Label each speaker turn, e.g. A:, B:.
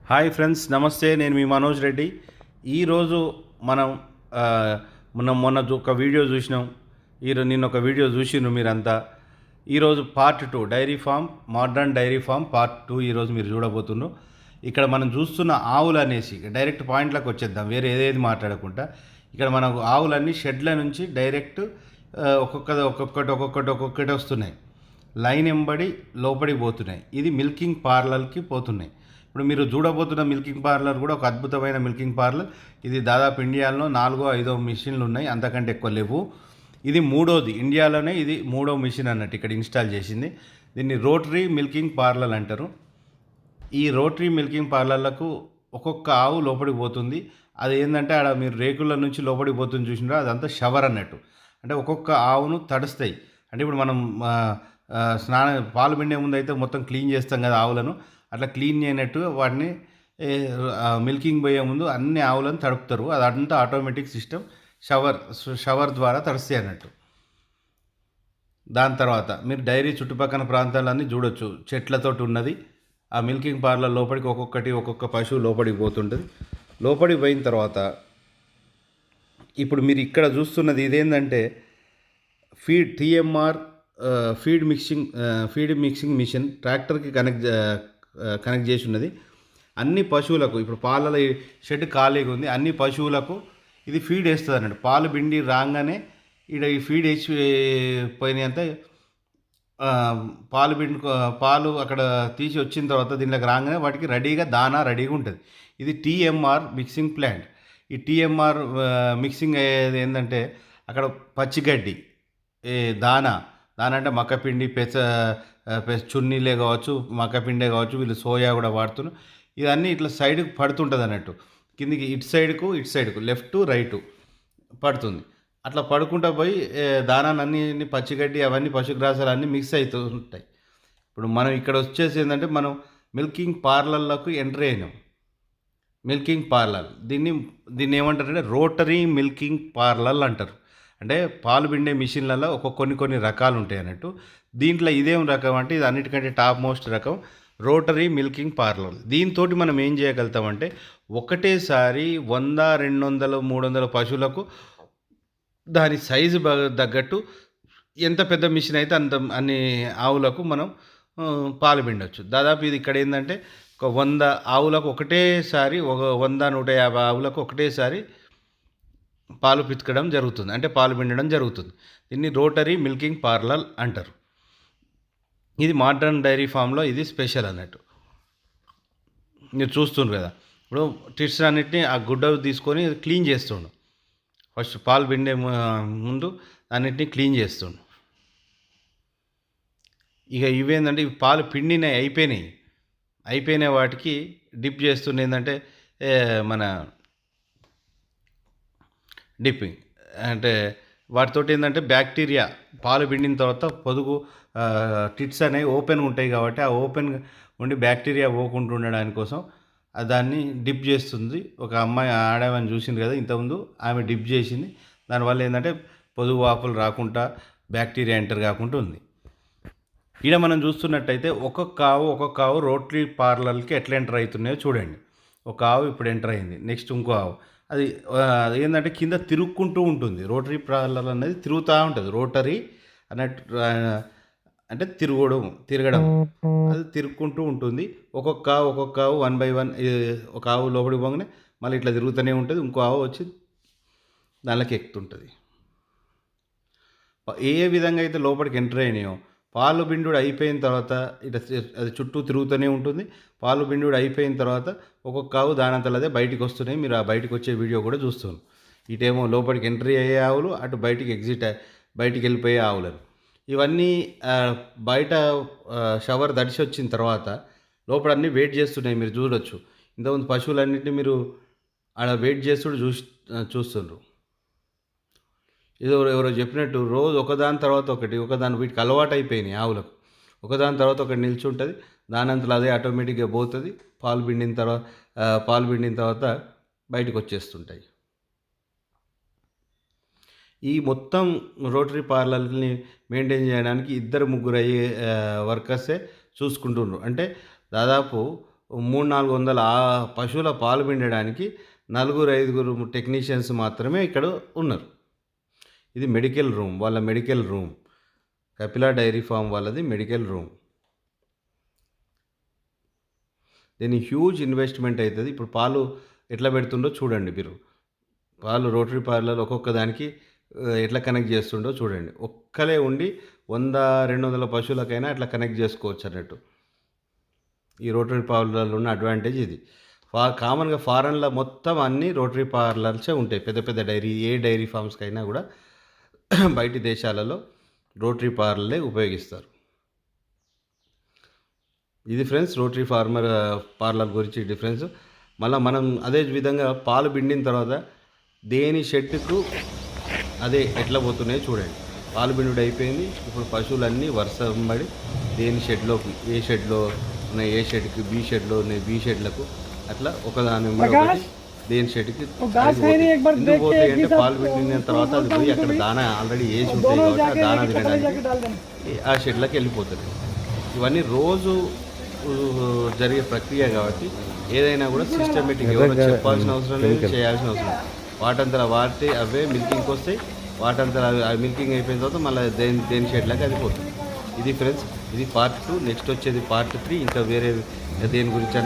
A: Hi friends, నమస్తే. నేను మీ మనోజ్ రెడ్డి. ఈరోజు మనం మొన్న ఒక వీడియో చూసినాం. నిన్న ఒక వీడియో చూసినారు మీరంతా. ఈరోజు part 2 dairy farm, modern dairy farm part 2 ఈరోజు మీరు చూడబోతున్నారు. ఇక్కడ మనం చూస్తున్న ఆవులు అనేసి డైరెక్ట్ పాయింట్లకు వచ్చేద్దాం, వేరే ఏదేది మాట్లాడకుండా. ఇక్కడ మనకు ఆవులన్నీ షెడ్ల నుంచి డైరెక్ట్ ఒక్కొక్కటి వస్తున్నాయి. లైన్ ఎంబడి లోపలికి పోతున్నాయి. ఇది మిల్కింగ్ పార్లర్కి పోతున్నాయి. ఇప్పుడు మీరు చూడబోతున్న మిల్కింగ్ పార్లర్ కూడా ఒక అద్భుతమైన మిల్కింగ్ పార్లర్. ఇది దాదాపు ఇండియాలో 4-5 మిషన్లు ఉన్నాయి, అంతకంటే ఎక్కువ లేవు. ఇది మూడోది, ఇండియాలోనే ఇది మూడో మిషన్ అన్నట్టు ఇక్కడ ఇన్స్టాల్ చేసింది. దీన్ని రోటరీ మిల్కింగ్ పార్లర్ అంటారు. ఈ రోటరీ మిల్కింగ్ పార్లర్లకు ఒక్కొక్క ఆవు లోపలికి పోతుంది. అది ఏంటంటే ఆడ మీరు రేకుల నుంచి లోపలికి పోతుంది చూసినారా, అదంతా షవర్ అన్నట్టు. అంటే ఒక్కొక్క ఆవును తడుస్తాయి. అంటే ఇప్పుడు మనం పాలు పిండే ముందు అయితే మొత్తం క్లీన్ చేస్తాం కదా ఆవులను, అట్లా క్లీన్ చేయనట్టు వాటిని మిల్కింగ్ పోయే ముందు అన్ని ఆవులను తడుపుతారు. అదంతా ఆటోమేటిక్ సిస్టమ్, షవర్ ద్వారా తడుస్తాయి అన్నట్టు. దాని తర్వాత మీరు డైరీ చుట్టుపక్కల ప్రాంతాలన్నీ చూడొచ్చు, చెట్లతోటి ఉన్నది. ఆ మిల్కింగ్ పార్లర్ లోపలికి ఒక్కొక్క పశువు లోపలికి పోతుంటుంది. లోపలికి పోయిన తర్వాత ఇప్పుడు మీరు ఇక్కడ చూస్తున్నది ఇదేంటంటే టీఎంఆర్ ఫీడ్ మిక్సింగ్ మిషన్ ట్రాక్టర్కి కనెక్ట్ చేసి ఉన్నది. అన్ని పశువులకు ఇప్పుడు పాల షెడ్ ఖాళీగా ఉంది, అన్ని పశువులకు ఇది ఫీడ్ వేస్తుంది అన్నట్టు. పాలు పిండి రాగానే ఇక్కడ ఈ ఫీడ్ వేసి పోయినంత పాలు అక్కడ తీసి వచ్చిన తర్వాత దీనిలోకి రాగానే వాటికి రెడీగా ఉంటుంది. ఇది టీఎంఆర్ మిక్సింగ్ ప్లాంట్. ఈ టీఎంఆర్ మిక్సింగ్ అయ్యేది ఏంటంటే అక్కడ పచ్చిగడ్డి, దానా అంటే మక్కపిండి, చున్నీలే కావచ్చు, మక్కపిండే కావచ్చు, వీళ్ళు సోయా కూడా వాడుతున్నారు. ఇవన్నీ ఇట్లా సైడ్కి పడుతుంటుంది అన్నట్టు. కిందికి ఇటు సైడ్కు లెఫ్ట్ రైటు పడుతుంది. అట్లా పడుకుంటా పోయి దానాన్ని పచ్చిగడ్డి అవన్నీ పశుగ్రాసాలు అన్నీ మిక్స్ అవుతూ ఉంటాయి. ఇప్పుడు మనం ఇక్కడ వచ్చేసి ఏంటంటే మనం మిల్కింగ్ పార్లర్లకు ఎంటర్ అయినాం. మిల్కింగ్ పార్లర్ దీన్ని ఏమంటారంటే రోటరీ మిల్కింగ్ పార్లర్ అంటారు. అంటే పాలు పిండే మిషన్లలో కొన్ని రకాలు ఉంటాయి అన్నట్టు. దీంట్లో ఇదేం రకం అంటే ఇది అన్నిటికంటే టాప్ మోస్ట్ రకం రోటరీ మిల్కింగ్ పార్లర్. దీంతో మనం ఏం చేయగలుగుతామంటే ఒకటేసారి 100, 200, 300 పశువులకు దాని సైజు తగ్గట్టు ఎంత పెద్ద మిషన్ అయితే అన్ని ఆవులకు మనం పాలు పిండవచ్చు. దాదాపు ఇది ఇక్కడ ఏంటంటే ఒక 100 ఆవులకు ఒకటేసారి, 100-150 ఆవులకు ఒకటేసారి పాలు పితకడం జరుగుతుంది, అంటే పాలు పిండడం జరుగుతుంది. దీన్ని రోటరీ మిల్కింగ్ పార్లర్ అంటారు. ఇది మోడర్న్ డైరీ ఫామ్లో ఇది స్పెషల్ అన్నట్టు. మీరు చూస్తుండ్రు కదా, ఇప్పుడు టిట్స్ అన్నిటిని ఆ గుడ్డ తీసుకొని క్లీన్ చేస్తుండు. ఫస్ట్ పాలు పిండే ముందు అన్నిటిని క్లీన్ చేస్తుండు. ఇక ఇవేంటంటే ఇవి పాలు అయిపోయినాయి వాటికి డిప్ చేస్తుండే ఏంటంటే మన డిప్పింగ్ అంటే వాటితోటి ఏంటంటే బ్యాక్టీరియా పాలు పిండిన తర్వాత పొదుగు టిట్స్ అనేవి ఓపెన్గా ఉంటాయి కాబట్టి ఆ ఓపెన్ ఉండి బ్యాక్టీరియా పోకుండా ఉండడానికి కోసం దాన్ని డిప్ చేస్తుంది. ఒక అమ్మాయి ఆడమని చూసింది కదా ఇంతకుముందు, ఆమె డిప్ చేసింది. దానివల్ల ఏంటంటే పొదుగు వాపులు రాకుండా బ్యాక్టీరియా ఎంటర్ కాకుండా ఉంది. ఇక్కడ మనం చూస్తున్నట్టయితే ఒక్కొక్క ఆవు రోటరీ పార్లర్కి ఎట్లా ఎంటర్ అవుతున్నాయో చూడండి. ఒక ఆవు ఇప్పుడు ఎంటర్ అయింది, నెక్స్ట్ ఇంకో ఆవు. అది ఏంటంటే కింద తిరుక్కుంటూ ఉంటుంది. రోటరీ పార్లర్ అనేది తిరుగుతూ ఉంటుంది. రోటరీ అన్నట్టు అంటే తిరగడం, అది తిరుక్కుంటూ ఉంటుంది. ఒక్కొక్క ఆవు 1 by 1 ఒక ఆవు లోపలికి పోగానే మళ్ళీ ఇట్లా తిరుగుతూనే ఉంటుంది. ఇంకో ఆవు వచ్చి దానిలోకి ఎక్కుతుంటుంది. ఏ విధంగా అయితే లోపలికి ఎంటర్ అయినాయో పాలు పిండుడు అయిపోయిన తర్వాత ఇట్లా అది చుట్టూ తిరుగుతూనే ఉంటుంది. పాలు పిండుడు అయిపోయిన తర్వాత ఒక్కొక్క ఆవు దానంతలదే బయటికి వస్తున్నాయి. మీరు ఆ బయటకు వచ్చే వీడియో కూడా చూస్తున్నారు. ఇటేమో లోపలికి ఎంట్రీ అయ్యే ఆవులు, అటు బయటికి వెళ్ళిపోయే ఆవులను. ఇవన్నీ బయట షవర్ దడిచి వచ్చిన తర్వాత లోపల అన్నీ వెయిట్ చేస్తున్నాయి. మీరు చూడొచ్చు, ఇంతకుముందు పశువులన్నింటినీ మీరు ఆడ వెయిట్ చేస్తుడు చూస్తుండ్రు. ఏదో ఎవరో చెప్పినట్టు రోజు ఒకదాని తర్వాత వీటికి అలవాటు అయిపోయినాయి ఆవులకు. ఒకదాని తర్వాత ఒకటి నిల్చుంటుంది, దానంతలో అదే ఆటోమేటిక్గా పోతుంది. పాలు పిండిన తర్వాత బయటకు వచ్చేస్తుంటాయి. ఈ మొత్తం రోటరీ పార్లర్ని మెయింటైన్ చేయడానికి 2-3 వర్కర్సే చూసుకుంటున్నారు. అంటే దాదాపు 300-400 పశువుల పాలు పిండడానికి 4-5 టెక్నీషియన్స్ మాత్రమే ఇక్కడ ఉన్నారు. ఇది మెడికల్ రూమ్, వాళ్ళ medical room. Kapila dairy farm వాళ్ళది మెడికల్ రూమ్. దీని హ్యూజ్ ఇన్వెస్ట్మెంట్ అవుతుంది. ఇప్పుడు పాలు ఎట్లా పెడుతుండో చూడండి మీరు. పాలు రోటరీ పార్లర్ ఒక్కొక్క దానికి ఎట్లా కనెక్ట్ చేస్తుండో చూడండి. ఒక్కలే ఉండి 100-200 పశువులకైనా అట్లా కనెక్ట్ చేసుకోవచ్చు అన్నట్టు. ఈ రోటరీ పార్లర్లో ఉన్న అడ్వాంటేజ్ ఇది. కామన్గా ఫారెన్లో మొత్తం అన్ని రోటరీ పార్లర్సే ఉంటాయి. పెద్ద పెద్ద డైరీ ఫామ్స్కైనా కూడా బయటి దేశాలలో రోటరీ పార్లర్లే ఉపయోగిస్తారు. ఇది ఫ్రెండ్స్ రోటరీ పార్లర్ గురించి డిఫరెన్స్. మళ్ళీ మనం అదే విధంగా పాలు పిండిన తర్వాత దేని షెడ్కు అదే ఎట్లా పోతున్నాయో చూడండి. పాలు పిండుడు అయిపోయింది. ఇప్పుడు పశువులన్నీ వరుస పడి దేని షెడ్లోకి, ఏ షెడ్లో ఉన్నాయి ఏ షెడ్కి, బి షెడ్లో ఉన్నాయి బి షెడ్లకు, అట్లా ఒకదాని దేని షెడ్కి ఎందుకు పోతాయి అంటే పాలు పిండిన తర్వాత అది పోయి అక్కడ దానా ఆల్రెడీ వేసి ఉంటాయి కాబట్టి ఆ దానా తినడానికి ఆ షెడ్లకు వెళ్ళిపోతుంది. ఇవన్నీ రోజు జరిగే ప్రక్రియ కాబట్టి ఏదైనా కూడా సిస్టమేటిక్, ఎవరో చెప్పాల్సిన అవసరం లేదు, చేయాల్సిన అవసరం లేదు. వాటంతా అవే మిల్కింగ్కి వస్తాయి. వాటంతా మిల్కింగ్ అయిపోయిన తర్వాత మళ్ళీ దేని షెడ్లకి అది పోతుంది. ఇది ఫ్రెండ్స్, ఇది పార్ట్ 2. నెక్స్ట్ వచ్చేది పార్ట్ 3. ఇంకా వేరే దేని గురించి